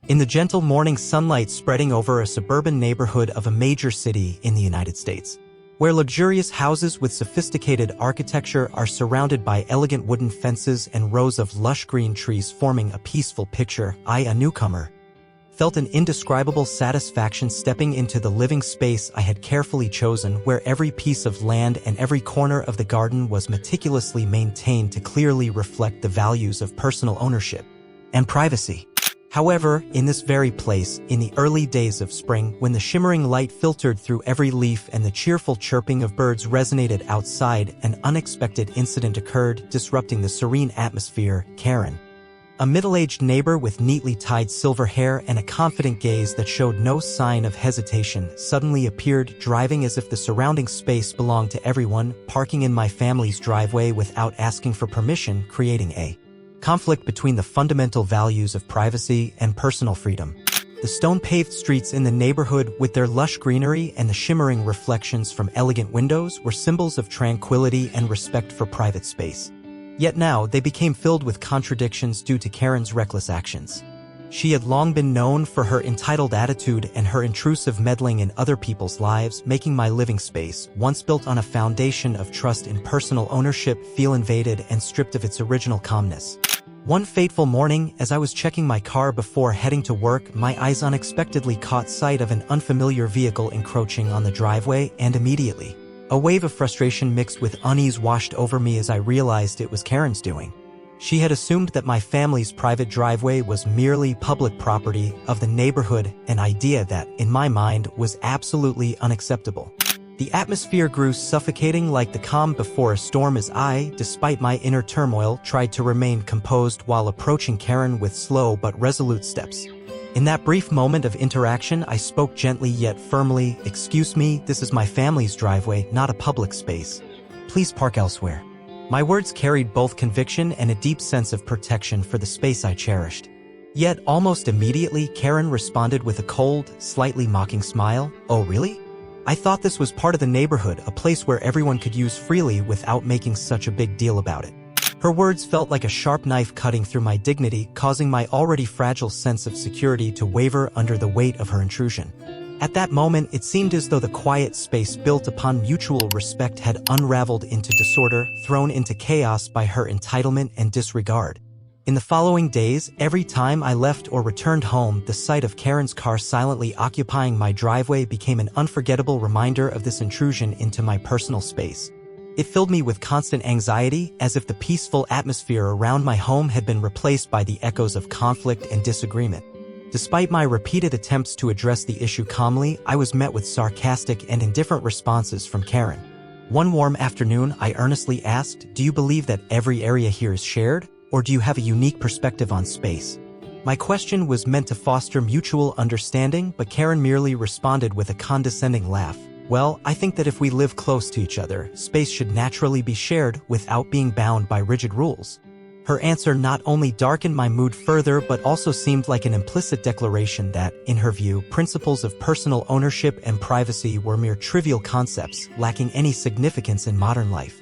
In the gentle morning sunlight spreading over a suburban neighborhood of a major city in the United States, where luxurious houses with sophisticated architecture are surrounded by elegant wooden fences and rows of lush green trees forming a peaceful picture, I, a newcomer, felt an indescribable satisfaction stepping into the living space I had carefully chosen, where every piece of land and every corner of the garden was meticulously maintained to clearly reflect the values of personal ownership and privacy. However, in this very place, in the early days of spring, when the shimmering light filtered through every leaf and the cheerful chirping of birds resonated outside, an unexpected incident occurred, disrupting the serene atmosphere. Karen, a middle-aged neighbor with neatly tied silver hair and a confident gaze that showed no sign of hesitation, suddenly appeared, driving as if the surrounding space belonged to everyone, parking in my family's driveway without asking for permission, creating a conflict between the fundamental values of privacy and personal freedom. The stone-paved streets in the neighborhood, with their lush greenery and the shimmering reflections from elegant windows, were symbols of tranquility and respect for private space. Yet now they became filled with contradictions due to Karen's reckless actions. She had long been known for her entitled attitude and her intrusive meddling in other people's lives, making my living space, once built on a foundation of trust and personal ownership, feel invaded and stripped of its original calmness. One fateful morning, as I was checking my car before heading to work, my eyes unexpectedly caught sight of an unfamiliar vehicle encroaching on the driveway, and immediately, a wave of frustration mixed with unease washed over me as I realized it was Karen's doing. She had assumed that my family's private driveway was merely public property of the neighborhood, an idea that, in my mind, was absolutely unacceptable. The atmosphere grew suffocating like the calm before a storm as I, despite my inner turmoil, tried to remain composed while approaching Karen with slow but resolute steps. In that brief moment of interaction, I spoke gently yet firmly. "Excuse me, this is my family's driveway, not a public space. Please park elsewhere." My words carried both conviction and a deep sense of protection for the space I cherished. Yet, almost immediately, Karen responded with a cold, slightly mocking smile. "Oh, really? I thought this was part of the neighborhood, a place where everyone could use freely without making such a big deal about it." Her words felt like a sharp knife cutting through my dignity, causing my already fragile sense of security to waver under the weight of her intrusion. At that moment, it seemed as though the quiet space built upon mutual respect had unraveled into disorder, thrown into chaos by her entitlement and disregard. In the following days, every time I left or returned home, the sight of Karen's car silently occupying my driveway became an unforgettable reminder of this intrusion into my personal space. It filled me with constant anxiety, as if the peaceful atmosphere around my home had been replaced by the echoes of conflict and disagreement. Despite my repeated attempts to address the issue calmly, I was met with sarcastic and indifferent responses from Karen. One warm afternoon, I earnestly asked, "Do you believe that every area here is shared? Or do you have a unique perspective on space?" My question was meant to foster mutual understanding, but Karen merely responded with a condescending laugh. "Well, I think that if we live close to each other, space should naturally be shared without being bound by rigid rules." Her answer not only darkened my mood further but also seemed like an implicit declaration that, in her view, principles of personal ownership and privacy were mere trivial concepts, lacking any significance in modern life.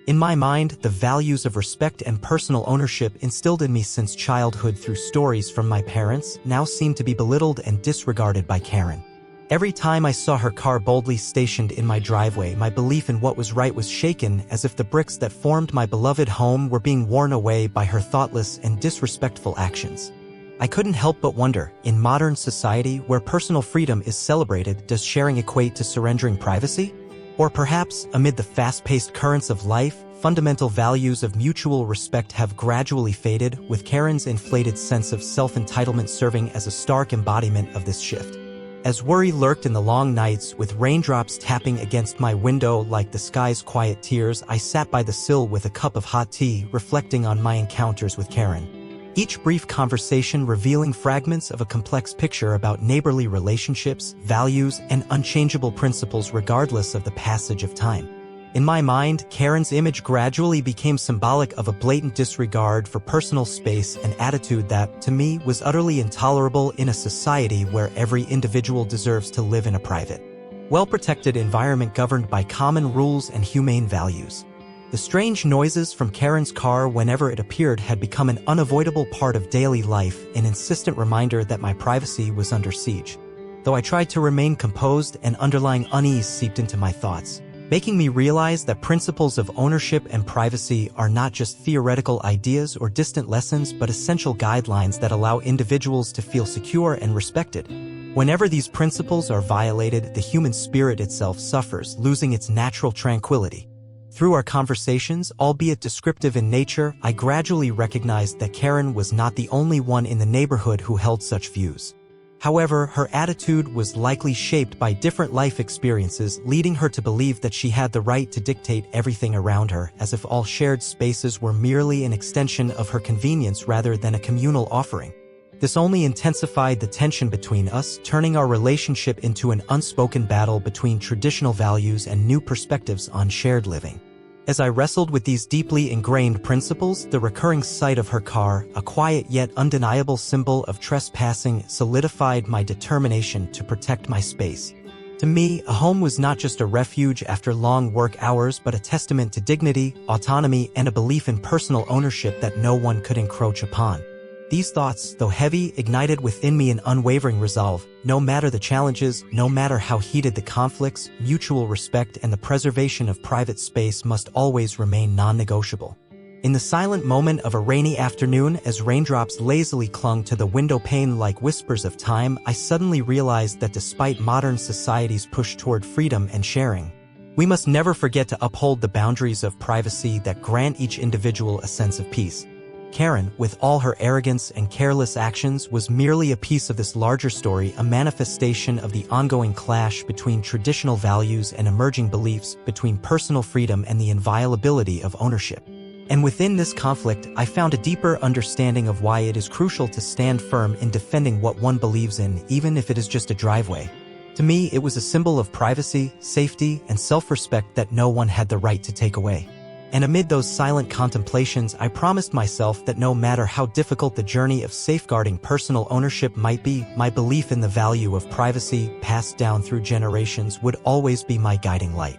In my mind, the values of respect and personal ownership instilled in me since childhood through stories from my parents now seemed to be belittled and disregarded by Karen. Every time I saw her car boldly stationed in my driveway, my belief in what was right was shaken, as if the bricks that formed my beloved home were being worn away by her thoughtless and disrespectful actions. I couldn't help but wonder, in modern society where personal freedom is celebrated, does sharing equate to surrendering privacy? Or perhaps, amid the fast-paced currents of life, fundamental values of mutual respect have gradually faded, with Karen's inflated sense of self-entitlement serving as a stark embodiment of this shift. As worry lurked in the long nights, with raindrops tapping against my window like the sky's quiet tears, I sat by the sill with a cup of hot tea, reflecting on my encounters with Karen. Each brief conversation revealing fragments of a complex picture about neighborly relationships, values, and unchangeable principles regardless of the passage of time. In my mind, Karen's image gradually became symbolic of a blatant disregard for personal space, an attitude that, to me, was utterly intolerable in a society where every individual deserves to live in a private, well-protected environment governed by common rules and humane values. The strange noises from Karen's car whenever it appeared had become an unavoidable part of daily life, an insistent reminder that my privacy was under siege. Though I tried to remain composed, an underlying unease seeped into my thoughts, making me realize that principles of ownership and privacy are not just theoretical ideas or distant lessons but essential guidelines that allow individuals to feel secure and respected. Whenever these principles are violated, the human spirit itself suffers, losing its natural tranquility. Through our conversations, albeit descriptive in nature, I gradually recognized that Karen was not the only one in the neighborhood who held such views. However, her attitude was likely shaped by different life experiences, leading her to believe that she had the right to dictate everything around her, as if all shared spaces were merely an extension of her convenience rather than a communal offering. This only intensified the tension between us, turning our relationship into an unspoken battle between traditional values and new perspectives on shared living. As I wrestled with these deeply ingrained principles, the recurring sight of her car, a quiet yet undeniable symbol of trespassing, solidified my determination to protect my space. To me, a home was not just a refuge after long work hours but a testament to dignity, autonomy, and a belief in personal ownership that no one could encroach upon. These thoughts, though heavy, ignited within me an unwavering resolve. No matter the challenges, no matter how heated the conflicts, mutual respect and the preservation of private space must always remain non-negotiable. In the silent moment of a rainy afternoon, as raindrops lazily clung to the window pane like whispers of time, I suddenly realized that despite modern society's push toward freedom and sharing, we must never forget to uphold the boundaries of privacy that grant each individual a sense of peace. Karen, with all her arrogance and careless actions, was merely a piece of this larger story, a manifestation of the ongoing clash between traditional values and emerging beliefs, between personal freedom and the inviolability of ownership. And within this conflict, I found a deeper understanding of why it is crucial to stand firm in defending what one believes in, even if it is just a driveway. To me, it was a symbol of privacy, safety, and self-respect that no one had the right to take away. And amid those silent contemplations, I promised myself that no matter how difficult the journey of safeguarding personal ownership might be, my belief in the value of privacy, passed down through generations, would always be my guiding light.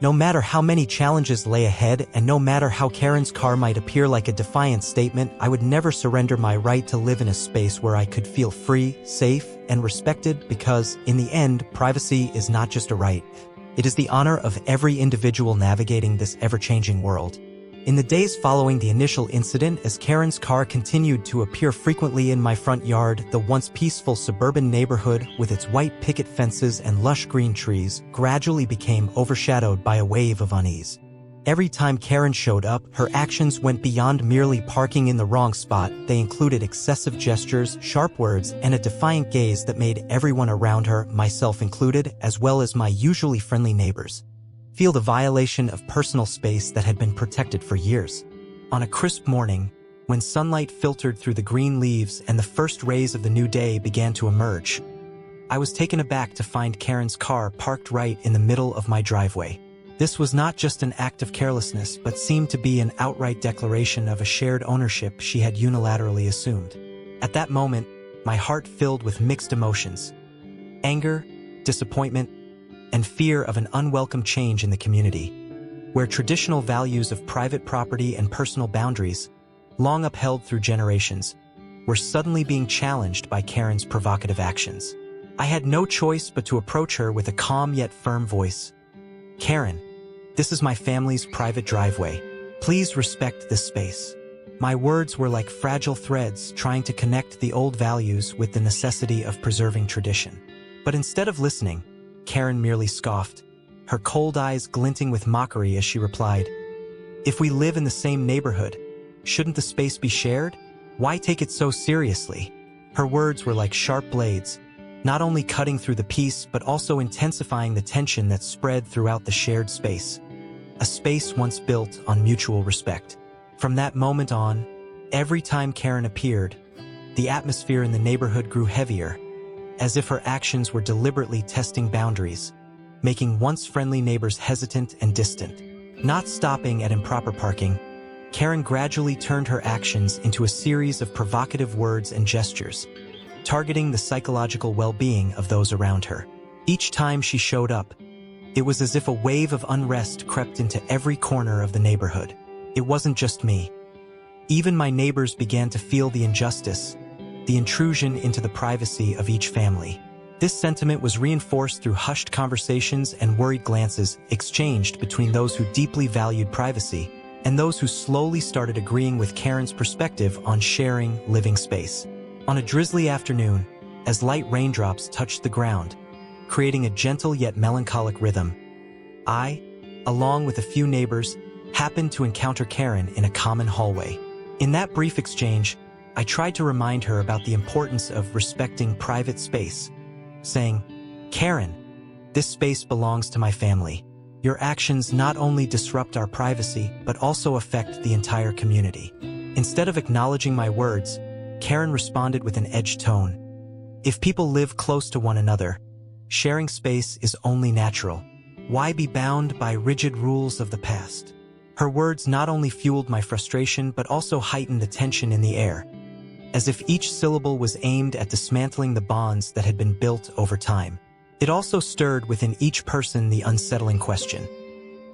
No matter how many challenges lay ahead, and no matter how Karen's car might appear like a defiant statement, I would never surrender my right to live in a space where I could feel free, safe, and respected, because, in the end, privacy is not just a right. It is the honor of every individual navigating this ever-changing world. In the days following the initial incident, as Karen's car continued to appear frequently in my front yard, the once peaceful suburban neighborhood, with its white picket fences and lush green trees, gradually became overshadowed by a wave of unease. Every time Karen showed up, her actions went beyond merely parking in the wrong spot. They included excessive gestures, sharp words, and a defiant gaze that made everyone around her, myself included, as well as my usually friendly neighbors, feel the violation of personal space that had been protected for years. On a crisp morning, when sunlight filtered through the green leaves and the first rays of the new day began to emerge, I was taken aback to find Karen's car parked right in the middle of my driveway. This was not just an act of carelessness, but seemed to be an outright declaration of a shared ownership she had unilaterally assumed. At that moment, my heart filled with mixed emotions: anger, disappointment, and fear of an unwelcome change in the community, where traditional values of private property and personal boundaries, long upheld through generations, were suddenly being challenged by Karen's provocative actions. I had no choice but to approach her with a calm yet firm voice. "Karen, this is my family's private driveway. Please respect this space." My words were like fragile threads trying to connect the old values with the necessity of preserving tradition. But instead of listening, Karen merely scoffed, her cold eyes glinting with mockery as she replied, "If we live in the same neighborhood, shouldn't the space be shared? Why take it so seriously?" Her words were like sharp blades, not only cutting through the peace but also intensifying the tension that spread throughout the shared space. A space once built on mutual respect. From that moment on, every time Karen appeared, the atmosphere in the neighborhood grew heavier, as if her actions were deliberately testing boundaries, making once friendly neighbors hesitant and distant. Not stopping at improper parking, Karen gradually turned her actions into a series of provocative words and gestures, targeting the psychological well-being of those around her. Each time she showed up, It was as if a wave of unrest crept into every corner of the neighborhood. It wasn't just me. Even my neighbors began to feel the injustice, the intrusion into the privacy of each family. This sentiment was reinforced through hushed conversations and worried glances exchanged between those who deeply valued privacy and those who slowly started agreeing with Karen's perspective on sharing living space. On a drizzly afternoon, as light raindrops touched the ground, creating a gentle yet melancholic rhythm, I, along with a few neighbors, happened to encounter Karen in a common hallway. In that brief exchange, I tried to remind her about the importance of respecting private space, saying, "Karen, this space belongs to my family. Your actions not only disrupt our privacy, but also affect the entire community." Instead of acknowledging my words, Karen responded with an edged tone. "If people live close to one another, sharing space is only natural. Why be bound by rigid rules of the past?" Her words not only fueled my frustration, but also heightened the tension in the air, as if each syllable was aimed at dismantling the bonds that had been built over time. It also stirred within each person the unsettling question: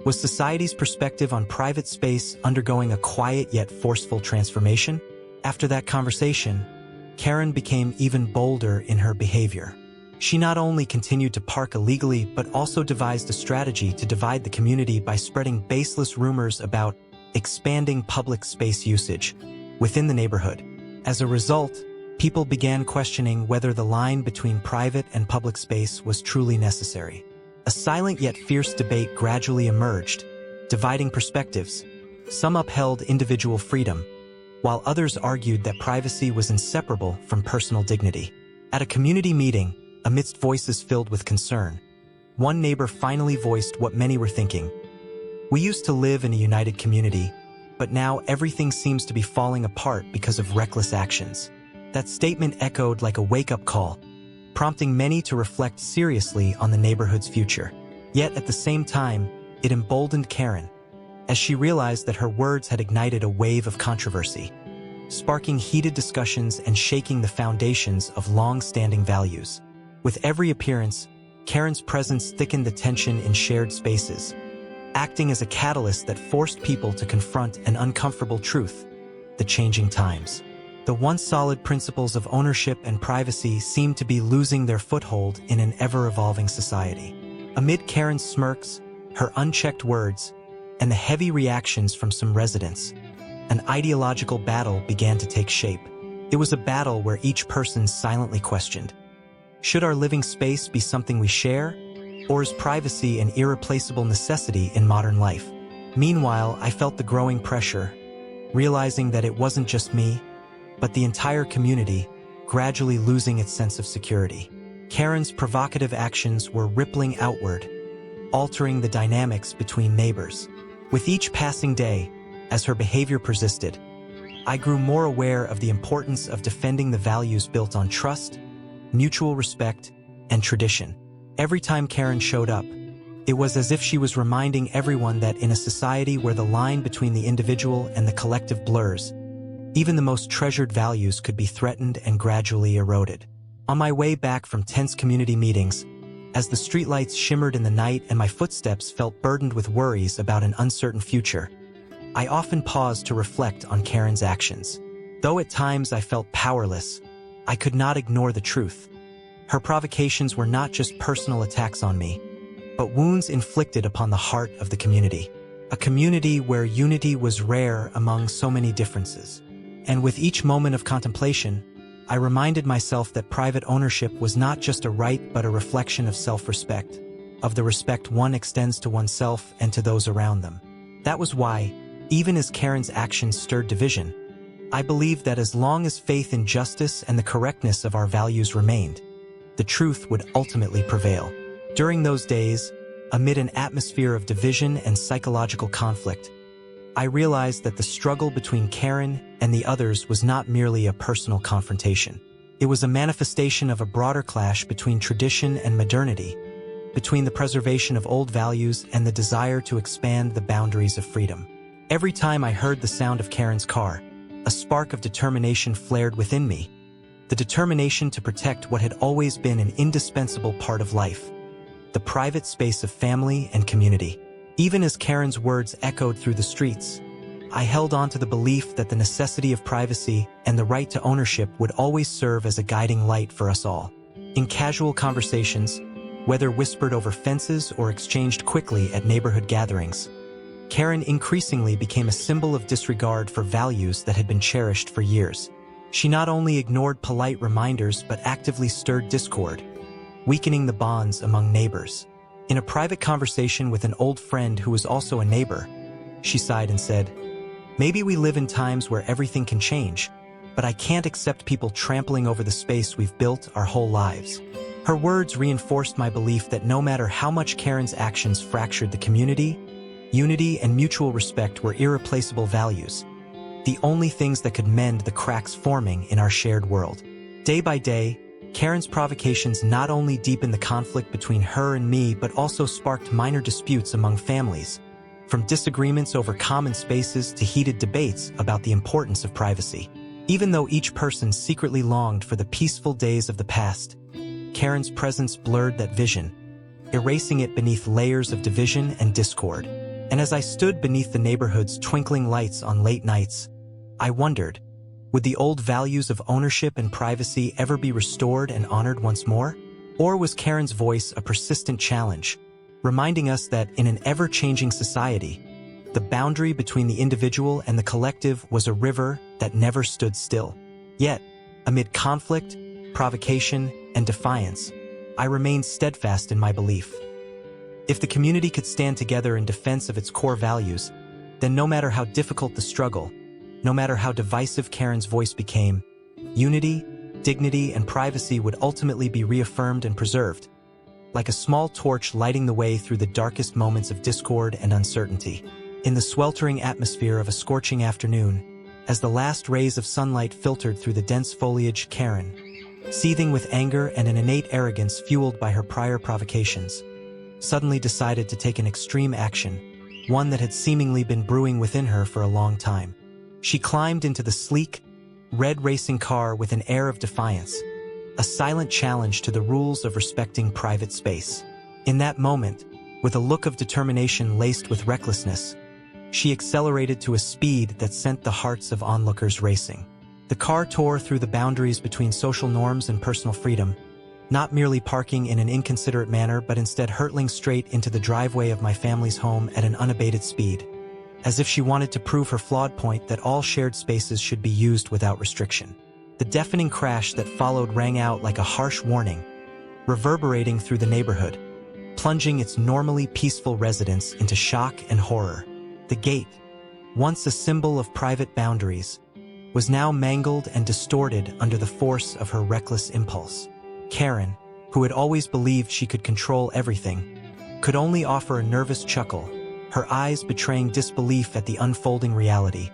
was society's perspective on private space undergoing a quiet yet forceful transformation? After that conversation, Karen became even bolder in her behavior. She not only continued to park illegally, but also devised a strategy to divide the community by spreading baseless rumors about expanding public space usage within the neighborhood. As a result, people began questioning whether the line between private and public space was truly necessary. A silent yet fierce debate gradually emerged, dividing perspectives. Some upheld individual freedom, while others argued that privacy was inseparable from personal dignity. At a community meeting, amidst voices filled with concern, one neighbor finally voiced what many were thinking. "We used to live in a united community, but now everything seems to be falling apart because of reckless actions." That statement echoed like a wake-up call, prompting many to reflect seriously on the neighborhood's future. Yet at the same time, it emboldened Karen, as she realized that her words had ignited a wave of controversy, sparking heated discussions and shaking the foundations of long-standing values. With every appearance, Karen's presence thickened the tension in shared spaces, acting as a catalyst that forced people to confront an uncomfortable truth: the changing times. The once solid principles of ownership and privacy seemed to be losing their foothold in an ever-evolving society. Amid Karen's smirks, her unchecked words, and the heavy reactions from some residents, an ideological battle began to take shape. It was a battle where each person silently questioned: should our living space be something we share, or is privacy an irreplaceable necessity in modern life? Meanwhile, I felt the growing pressure, realizing that it wasn't just me, but the entire community, gradually losing its sense of security. Karen's provocative actions were rippling outward, altering the dynamics between neighbors. With each passing day, as her behavior persisted, I grew more aware of the importance of defending the values built on trust, mutual respect, and tradition. Every time Karen showed up, it was as if she was reminding everyone that in a society where the line between the individual and the collective blurs, even the most treasured values could be threatened and gradually eroded. On my way back from tense community meetings, as the streetlights shimmered in the night and my footsteps felt burdened with worries about an uncertain future, I often paused to reflect on Karen's actions. Though at times I felt powerless, I could not ignore the truth. Her provocations were not just personal attacks on me, but wounds inflicted upon the heart of the community. A community where unity was rare among so many differences. And with each moment of contemplation, I reminded myself that private ownership was not just a right but a reflection of self-respect, of the respect one extends to oneself and to those around them. That was why, even as Karen's actions stirred division, I believed that as long as faith in justice and the correctness of our values remained, the truth would ultimately prevail. During those days, amid an atmosphere of division and psychological conflict, I realized that the struggle between Karen and the others was not merely a personal confrontation. It was a manifestation of a broader clash between tradition and modernity, between the preservation of old values and the desire to expand the boundaries of freedom. Every time I heard the sound of Karen's car, a spark of determination flared within me, the determination to protect what had always been an indispensable part of life: the private space of family and community. Even as Karen's words echoed through the streets, I held on to the belief that the necessity of privacy and the right to ownership would always serve as a guiding light for us all. In casual conversations, whether whispered over fences or exchanged quickly at neighborhood gatherings, Karen increasingly became a symbol of disregard for values that had been cherished for years. She not only ignored polite reminders but actively stirred discord, weakening the bonds among neighbors. In a private conversation with an old friend who was also a neighbor, she sighed and said, "Maybe we live in times where everything can change, but I can't accept people trampling over the space we've built our whole lives." Her words reinforced my belief that no matter how much Karen's actions fractured the community, unity and mutual respect were irreplaceable values, the only things that could mend the cracks forming in our shared world. Day by day, Karen's provocations not only deepened the conflict between her and me but also sparked minor disputes among families, from disagreements over common spaces to heated debates about the importance of privacy. Even though each person secretly longed for the peaceful days of the past, Karen's presence blurred that vision, erasing it beneath layers of division and discord. And as I stood beneath the neighborhood's twinkling lights on late nights, I wondered, would the old values of ownership and privacy ever be restored and honored once more? Or was Karen's voice a persistent challenge, reminding us that in an ever-changing society, the boundary between the individual and the collective was a river that never stood still? Yet, amid conflict, provocation, and defiance, I remained steadfast in my belief. If the community could stand together in defense of its core values, then no matter how difficult the struggle, no matter how divisive Karen's voice became, unity, dignity, and privacy would ultimately be reaffirmed and preserved, like a small torch lighting the way through the darkest moments of discord and uncertainty. In the sweltering atmosphere of a scorching afternoon, as the last rays of sunlight filtered through the dense foliage, Karen, seething with anger and an innate arrogance fueled by her prior provocations, suddenly decided to take an extreme action, one that had seemingly been brewing within her for a long time. She climbed into the sleek, red racing car with an air of defiance, a silent challenge to the rules of respecting private space. In that moment, with a look of determination laced with recklessness, she accelerated to a speed that sent the hearts of onlookers racing. The car tore through the boundaries between social norms and personal freedom, not merely parking in an inconsiderate manner but instead hurtling straight into the driveway of my family's home at an unabated speed, as if she wanted to prove her flawed point that all shared spaces should be used without restriction. The deafening crash that followed rang out like a harsh warning, reverberating through the neighborhood, plunging its normally peaceful residents into shock and horror. The gate, once a symbol of private boundaries, was now mangled and distorted under the force of her reckless impulse. Karen, who had always believed she could control everything, could only offer a nervous chuckle, her eyes betraying disbelief at the unfolding reality,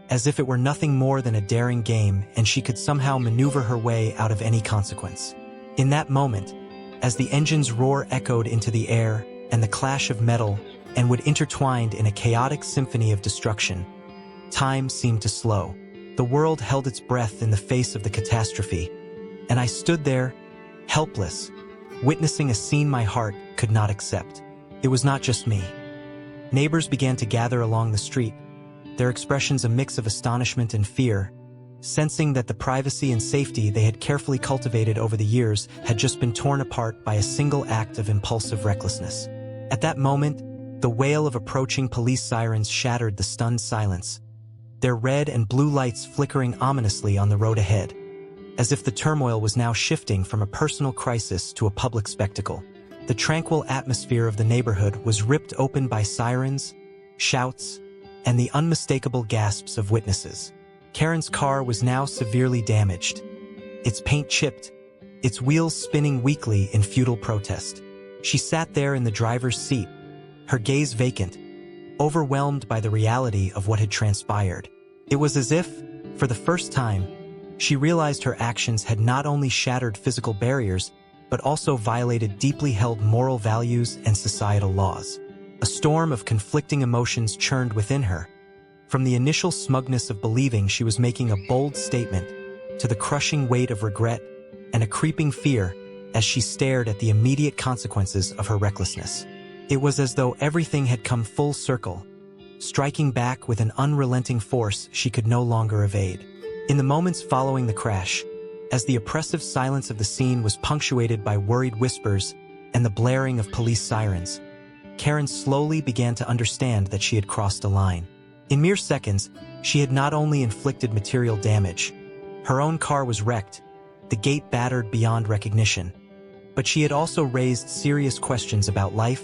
as if it were nothing more than a daring game and she could somehow maneuver her way out of any consequence. In that moment, as the engine's roar echoed into the air and the clash of metal and would intertwined in a chaotic symphony of destruction, time seemed to slow. The world held its breath in the face of the catastrophe, and I stood there, helpless, witnessing a scene my heart could not accept. It was not just me. Neighbors began to gather along the street, their expressions a mix of astonishment and fear, sensing that the privacy and safety they had carefully cultivated over the years had just been torn apart by a single act of impulsive recklessness. At that moment, the wail of approaching police sirens shattered the stunned silence, their red and blue lights flickering ominously on the road ahead, as if the turmoil was now shifting from a personal crisis to a public spectacle. The tranquil atmosphere of the neighborhood was ripped open by sirens, shouts, and the unmistakable gasps of witnesses. Karen's car was now severely damaged, its paint chipped, its wheels spinning weakly in futile protest. She sat there in the driver's seat, her gaze vacant, overwhelmed by the reality of what had transpired. It was as if, for the first time, she realized her actions had not only shattered physical barriers, but also violated deeply held moral values and societal laws. A storm of conflicting emotions churned within her, from the initial smugness of believing she was making a bold statement, to the crushing weight of regret and a creeping fear as she stared at the immediate consequences of her recklessness. It was as though everything had come full circle, striking back with an unrelenting force she could no longer evade. In the moments following the crash, as the oppressive silence of the scene was punctuated by worried whispers and the blaring of police sirens, Karen slowly began to understand that she had crossed a line. In mere seconds, she had not only inflicted material damage, her own car was wrecked, the gate battered beyond recognition, but she had also raised serious questions about life,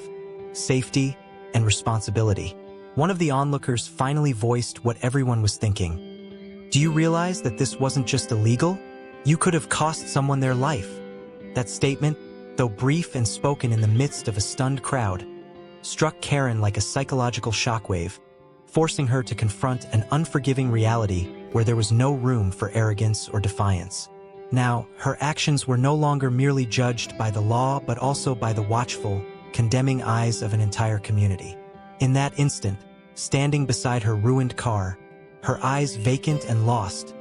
safety, and responsibility. One of the onlookers finally voiced what everyone was thinking. "Do you realize that this wasn't just illegal? You could have cost someone their life." That statement, though brief and spoken in the midst of a stunned crowd, struck Karen like a psychological shockwave, forcing her to confront an unforgiving reality where there was no room for arrogance or defiance. Now, her actions were no longer merely judged by the law but also by the watchful, condemning eyes of an entire community. In that instant, standing beside her ruined car, her eyes vacant and lost,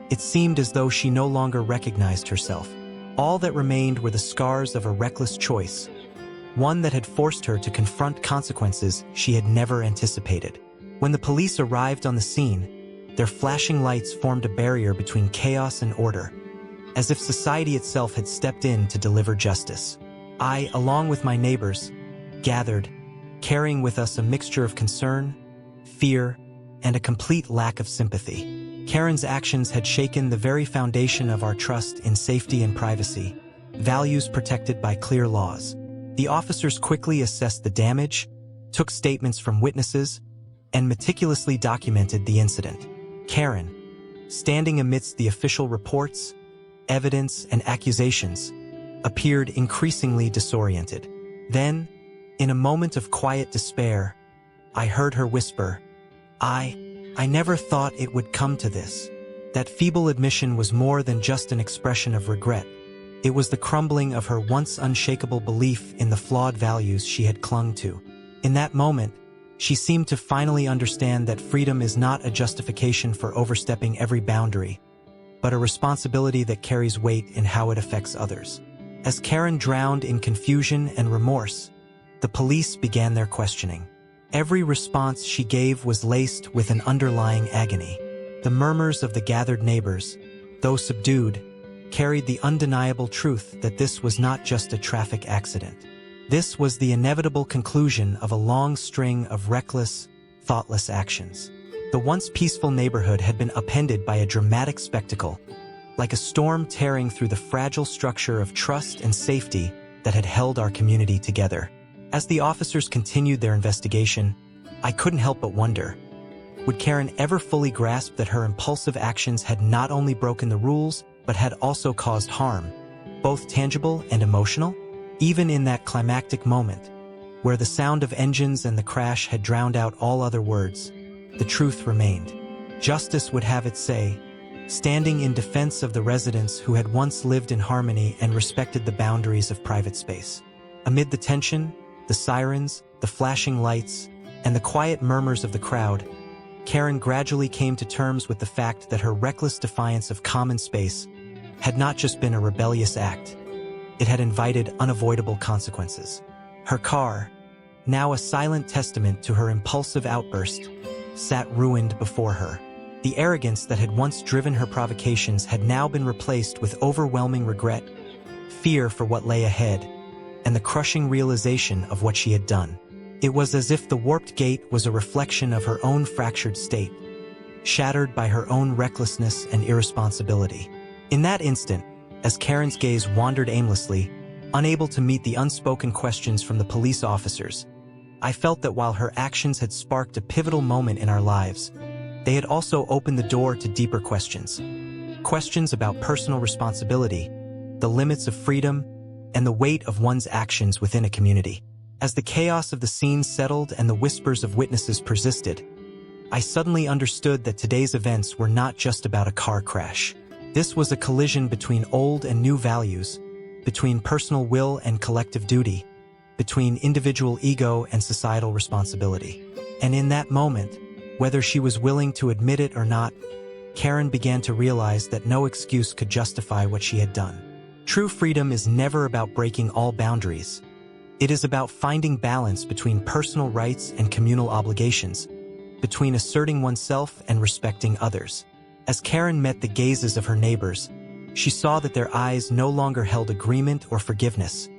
it seemed as though she no longer recognized herself. All that remained were the scars of a reckless choice, one that had forced her to confront consequences she had never anticipated. When the police arrived on the scene, their flashing lights formed a barrier between chaos and order, as if society itself had stepped in to deliver justice. I, along with my neighbors, gathered, carrying with us a mixture of concern, fear, and a complete lack of sympathy. Karen's actions had shaken the very foundation of our trust in safety and privacy, values protected by clear laws. The officers quickly assessed the damage, took statements from witnesses, and meticulously documented the incident. Karen, standing amidst the official reports, evidence, and accusations, appeared increasingly disoriented. Then, in a moment of quiet despair, I heard her whisper, I never thought it would come to this." That feeble admission was more than just an expression of regret. It was the crumbling of her once unshakable belief in the flawed values she had clung to. In that moment, she seemed to finally understand that freedom is not a justification for overstepping every boundary, but a responsibility that carries weight in how it affects others. As Karen drowned in confusion and remorse, the police began their questioning. Every response she gave was laced with an underlying agony. The murmurs of the gathered neighbors, though subdued, carried the undeniable truth that this was not just a traffic accident. This was the inevitable conclusion of a long string of reckless, thoughtless actions. The once peaceful neighborhood had been upended by a dramatic spectacle, like a storm tearing through the fragile structure of trust and safety that had held our community together. As the officers continued their investigation, I couldn't help but wonder, would Karen ever fully grasp that her impulsive actions had not only broken the rules, but had also caused harm, both tangible and emotional? Even in that climactic moment, where the sound of engines and the crash had drowned out all other words, the truth remained. Justice would have its say, standing in defense of the residents who had once lived in harmony and respected the boundaries of private space. Amid the tension, the sirens, the flashing lights, and the quiet murmurs of the crowd, Karen gradually came to terms with the fact that her reckless defiance of common space had not just been a rebellious act, it had invited unavoidable consequences. Her car, now a silent testament to her impulsive outburst, sat ruined before her. The arrogance that had once driven her provocations had now been replaced with overwhelming regret, fear for what lay ahead, and the crushing realization of what she had done. It was as if the warped gate was a reflection of her own fractured state, shattered by her own recklessness and irresponsibility. In that instant, as Karen's gaze wandered aimlessly, unable to meet the unspoken questions from the police officers, I felt that while her actions had sparked a pivotal moment in our lives, they had also opened the door to deeper questions. Questions about personal responsibility, the limits of freedom, and the weight of one's actions within a community. As the chaos of the scene settled and the whispers of witnesses persisted, I suddenly understood that today's events were not just about a car crash. This was a collision between old and new values, between personal will and collective duty, between individual ego and societal responsibility. And in that moment, whether she was willing to admit it or not, Karen began to realize that no excuse could justify what she had done. True freedom is never about breaking all boundaries. It is about finding balance between personal rights and communal obligations, between asserting oneself and respecting others. As Karen met the gazes of her neighbors, she saw that their eyes no longer held agreement or forgiveness,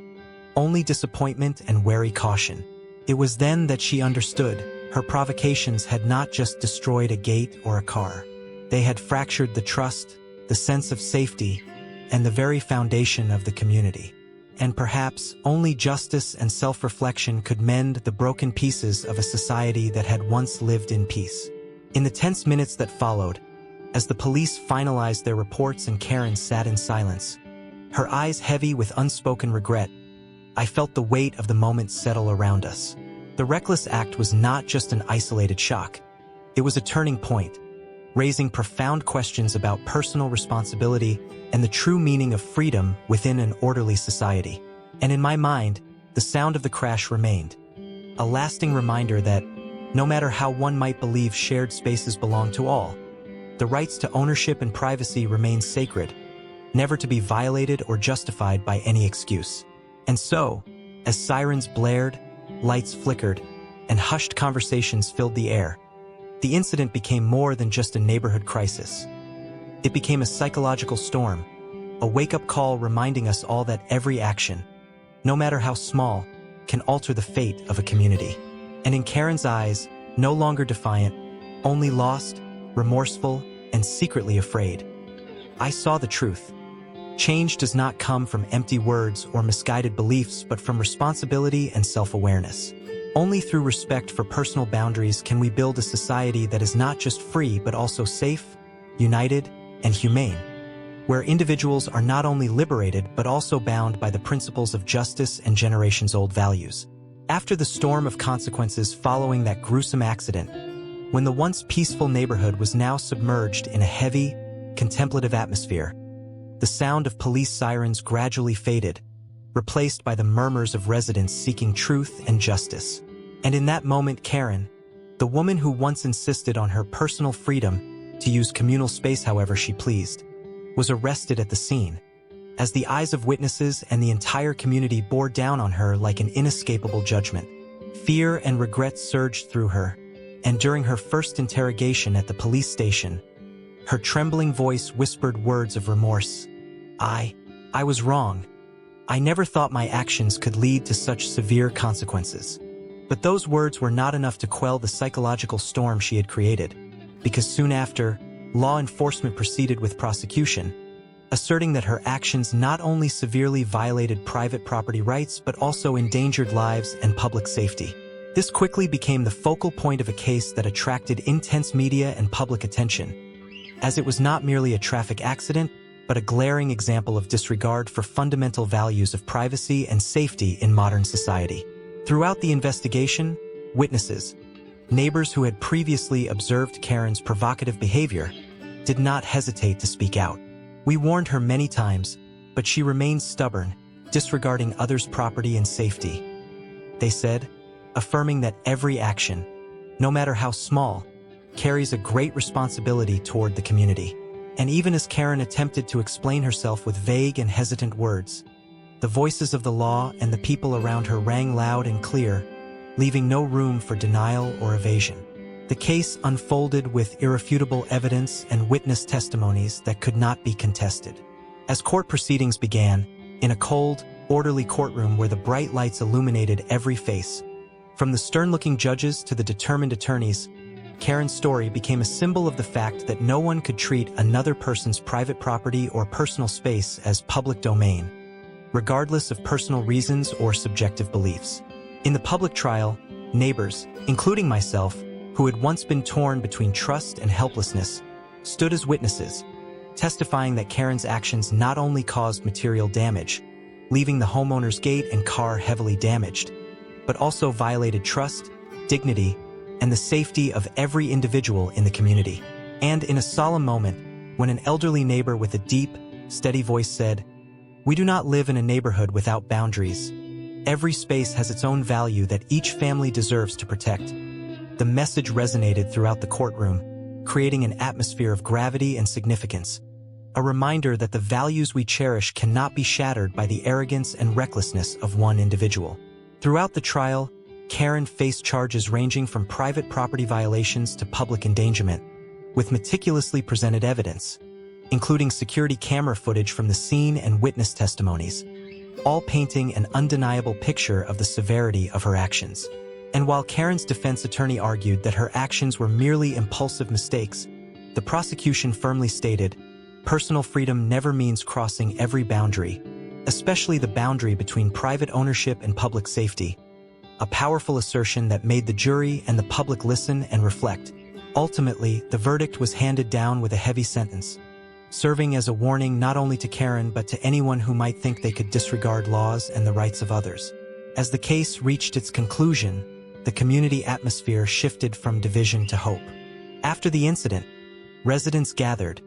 only disappointment and wary caution. It was then that she understood her provocations had not just destroyed a gate or a car. They had fractured the trust, the sense of safety, and the very foundation of the community. And perhaps only justice and self-reflection could mend the broken pieces of a society that had once lived in peace. In the tense minutes that followed, as the police finalized their reports and Karen sat in silence, her eyes heavy with unspoken regret, I felt the weight of the moment settle around us. The reckless act was not just an isolated shock. It was a turning point, raising profound questions about personal responsibility and the true meaning of freedom within an orderly society. And in my mind, the sound of the crash remained, a lasting reminder that, no matter how one might believe shared spaces belong to all, the rights to ownership and privacy remain sacred, never to be violated or justified by any excuse. And so, as sirens blared, lights flickered, and hushed conversations filled the air, the incident became more than just a neighborhood crisis. It became a psychological storm, a wake-up call reminding us all that every action, no matter how small, can alter the fate of a community. And in Karen's eyes, no longer defiant, only lost, remorseful, and secretly afraid, I saw the truth. Change does not come from empty words or misguided beliefs, but from responsibility and self-awareness. Only through respect for personal boundaries can we build a society that is not just free but also safe, united, and humane, where individuals are not only liberated but also bound by the principles of justice and generations-old values. After the storm of consequences following that gruesome accident, when the once peaceful neighborhood was now submerged in a heavy, contemplative atmosphere, the sound of police sirens gradually faded, replaced by the murmurs of residents seeking truth and justice. And in that moment, Karen, the woman who once insisted on her personal freedom to use communal space however she pleased, was arrested at the scene, as the eyes of witnesses and the entire community bore down on her like an inescapable judgment. Fear and regret surged through her, and during her first interrogation at the police station, her trembling voice whispered words of remorse. I was wrong. I never thought my actions could lead to such severe consequences. But those words were not enough to quell the psychological storm she had created, because soon after, law enforcement proceeded with prosecution, asserting that her actions not only severely violated private property rights but also endangered lives and public safety. This quickly became the focal point of a case that attracted intense media and public attention, as it was not merely a traffic accident, but a glaring example of disregard for fundamental values of privacy and safety in modern society. Throughout the investigation, witnesses, neighbors who had previously observed Karen's provocative behavior, did not hesitate to speak out. We warned her many times, but she remained stubborn, disregarding others' property and safety. They said, affirming that every action, no matter how small, carries a great responsibility toward the community. And even as Karen attempted to explain herself with vague and hesitant words, the voices of the law and the people around her rang loud and clear, leaving no room for denial or evasion. The case unfolded with irrefutable evidence and witness testimonies that could not be contested. As court proceedings began, in a cold, orderly courtroom where the bright lights illuminated every face, from the stern-looking judges to the determined attorneys, Karen's story became a symbol of the fact that no one could treat another person's private property or personal space as public domain, regardless of personal reasons or subjective beliefs. In the public trial, neighbors, including myself, who had once been torn between trust and helplessness, stood as witnesses, testifying that Karen's actions not only caused material damage, leaving the homeowner's gate and car heavily damaged, but also violated trust, dignity, and the safety of every individual in the community. And in a solemn moment, when an elderly neighbor with a deep, steady voice said, "We do not live in a neighborhood without boundaries. Every space has its own value that each family deserves to protect." The message resonated throughout the courtroom, creating an atmosphere of gravity and significance. a reminder that the values we cherish cannot be shattered by the arrogance and recklessness of one individual. Throughout the trial, Karen faced charges ranging from private property violations to public endangerment, with meticulously presented evidence, including security camera footage from the scene and witness testimonies, all painting an undeniable picture of the severity of her actions. And while Karen's defense attorney argued that her actions were merely impulsive mistakes, the prosecution firmly stated, personal freedom never means crossing every boundary, especially the boundary between private ownership and public safety. A powerful assertion that made the jury and the public listen and reflect. Ultimately, the verdict was handed down with a heavy sentence, serving as a warning not only to Karen but to anyone who might think they could disregard laws and the rights of others. As the case reached its conclusion, the community atmosphere shifted from division to hope. After the incident, residents gathered,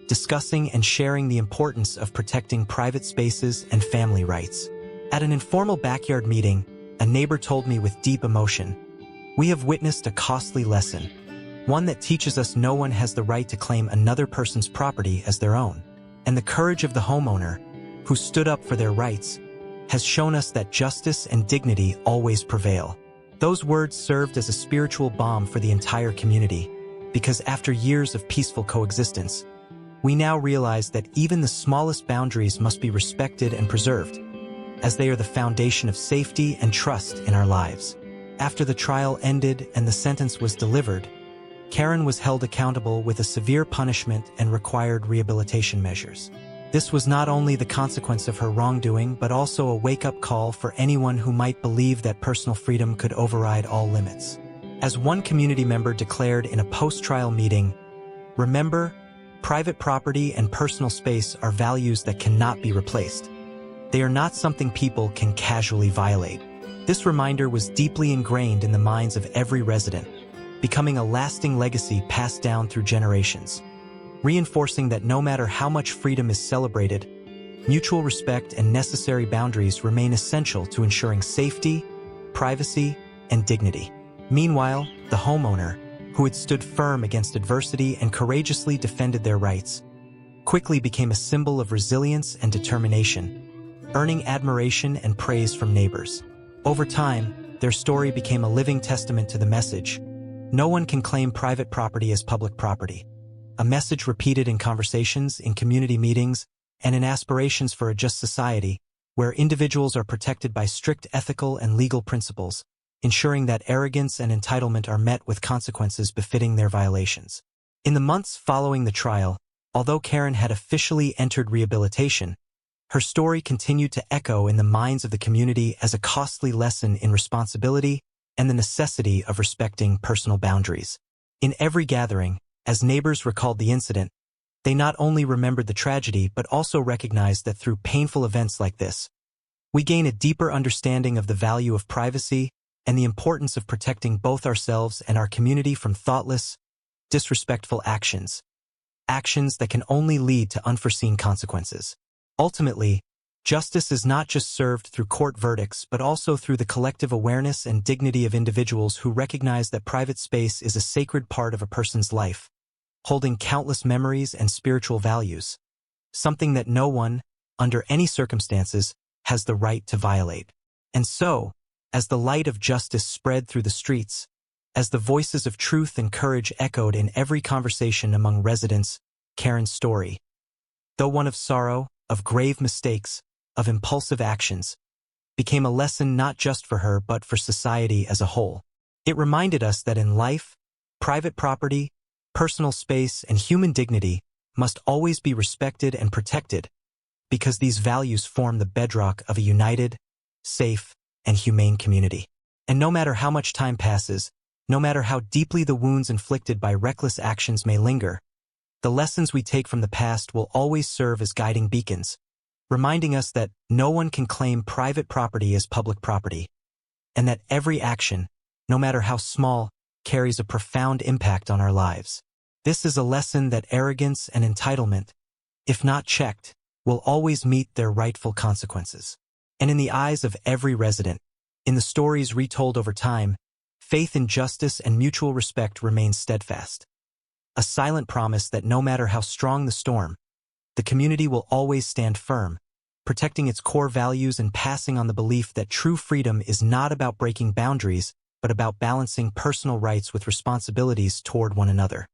discussing and sharing the importance of protecting private spaces and family rights. At an informal backyard meeting, a neighbor told me with deep emotion, "We have witnessed a costly lesson, one that teaches us no one has the right to claim another person's property as their own. And the courage of the homeowner, who stood up for their rights, has shown us that justice and dignity always prevail." Those words served as a spiritual balm for the entire community, because after years of peaceful coexistence, we now realize that even the smallest boundaries must be respected and preserved, as they are the foundation of safety and trust in our lives. After the trial ended and the sentence was delivered, Karen was held accountable with a severe punishment and required rehabilitation measures. This was not only the consequence of her wrongdoing but also a wake-up call for anyone who might believe that personal freedom could override all limits. As one community member declared in a post-trial meeting, "Remember, private property and personal space are values that cannot be replaced. They are not something people can casually violate." This reminder was deeply ingrained in the minds of every resident, becoming a lasting legacy passed down through generations, reinforcing that no matter how much freedom is celebrated, mutual respect and necessary boundaries remain essential to ensuring safety, privacy, and dignity. Meanwhile, the homeowner, who had stood firm against adversity and courageously defended their rights, quickly became a symbol of resilience and determination, earning admiration and praise from neighbors. Over time, their story became a living testament to the message, "No one can claim private property as public property," a message repeated in conversations, in community meetings, and in aspirations for a just society, where individuals are protected by strict ethical and legal principles, ensuring that arrogance and entitlement are met with consequences befitting their violations. In the months following the trial, although Karen had officially entered rehabilitation, her story continued to echo in the minds of the community as a costly lesson in responsibility and the necessity of respecting personal boundaries. In every gathering, as neighbors recalled the incident, they not only remembered the tragedy but also recognized that through painful events like this, we gain a deeper understanding of the value of privacy and the importance of protecting both ourselves and our community from thoughtless, disrespectful actions that can only lead to unforeseen consequences. Ultimately, justice is not just served through court verdicts but also through the collective awareness and dignity of individuals who recognize that private space is a sacred part of a person's life, holding countless memories and spiritual values, something that no one, under any circumstances, has the right to violate. And so, as the light of justice spread through the streets, as the voices of truth and courage echoed in every conversation among residents, Karen's story, though one of sorrow, of grave mistakes, of impulsive actions, became a lesson not just for her but for society as a whole. It reminded us that in life, private property, personal space, and human dignity must always be respected and protected, because these values form the bedrock of a united, safe, and humane community. And no matter how much time passes, no matter how deeply the wounds inflicted by reckless actions may linger, the lessons we take from the past will always serve as guiding beacons, reminding us that no one can claim private property as public property, and that every action, no matter how small, carries a profound impact on our lives. This is a lesson that arrogance and entitlement, if not checked, will always meet their rightful consequences. And in the eyes of every resident, in the stories retold over time, faith in justice and mutual respect remains steadfast. A silent promise that no matter how strong the storm, the community will always stand firm, protecting its core values and passing on the belief that true freedom is not about breaking boundaries, but about balancing personal rights with responsibilities toward one another.